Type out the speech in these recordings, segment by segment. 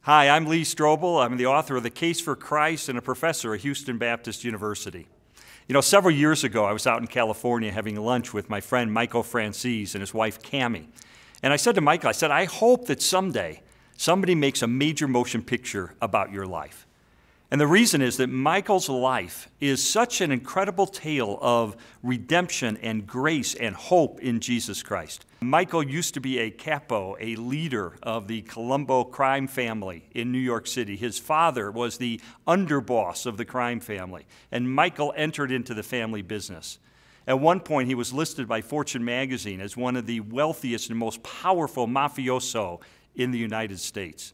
Hi, I'm Lee Strobel. I'm the author of The Case for Christ and a professor at Houston Baptist University. You know, several years ago, I was out in California having lunch with my friend Michael Franzese and his wife Cammie. And I said to Michael, I hope that someday somebody makes a major motion picture about your life. And the reason is that Michael's life is such an incredible tale of redemption and grace and hope in Jesus Christ. Michael used to be a capo, a leader of the Colombo crime family in New York City. His father was the underboss of the crime family, and Michael entered into the family business. At one point, he was listed by Fortune magazine as one of the wealthiest and most powerful mafioso in the United States.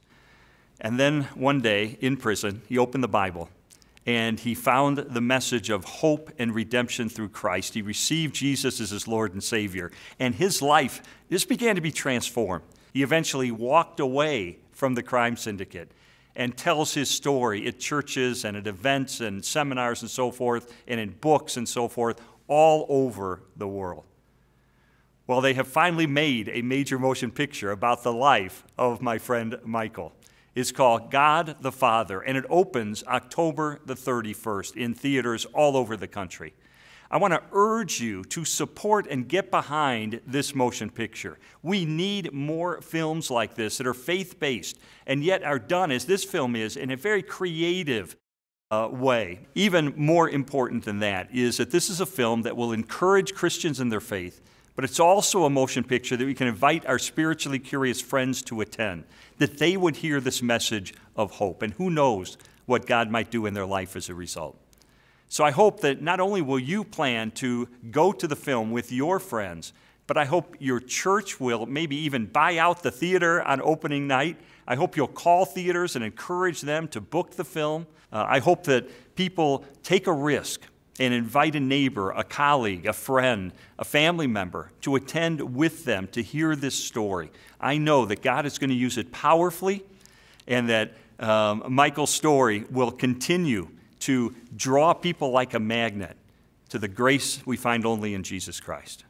And then one day in prison, he opened the Bible and he found the message of hope and redemption through Christ. He received Jesus as his Lord and Savior, and his life just began to be transformed. He eventually walked away from the crime syndicate and tells his story at churches and at events and seminars and so forth, and in books and so forth, all over the world. Well, they have finally made a major motion picture about the life of my friend Michael. It's called God the Father, and it opens October the 31st in theaters all over the country. I want to urge you to support and get behind this motion picture. We need more films like this that are faith-based and yet are done, as this film is, in a very creative way. Even more important than that is that this is a film that will encourage Christians in their faith, but it's also a motion picture that we can invite our spiritually curious friends to attend, that they would hear this message of hope, and who knows what God might do in their life as a result. So I hope that not only will you plan to go to the film with your friends, but I hope your church will maybe even buy out the theater on opening night. I hope you'll call theaters and encourage them to book the film. I hope that people take a risk and invite a neighbor, a colleague, a friend, a family member to attend with them to hear this story. I know that God is going to use it powerfully, and that Michael's story will continue to draw people like a magnet to the grace we find only in Jesus Christ.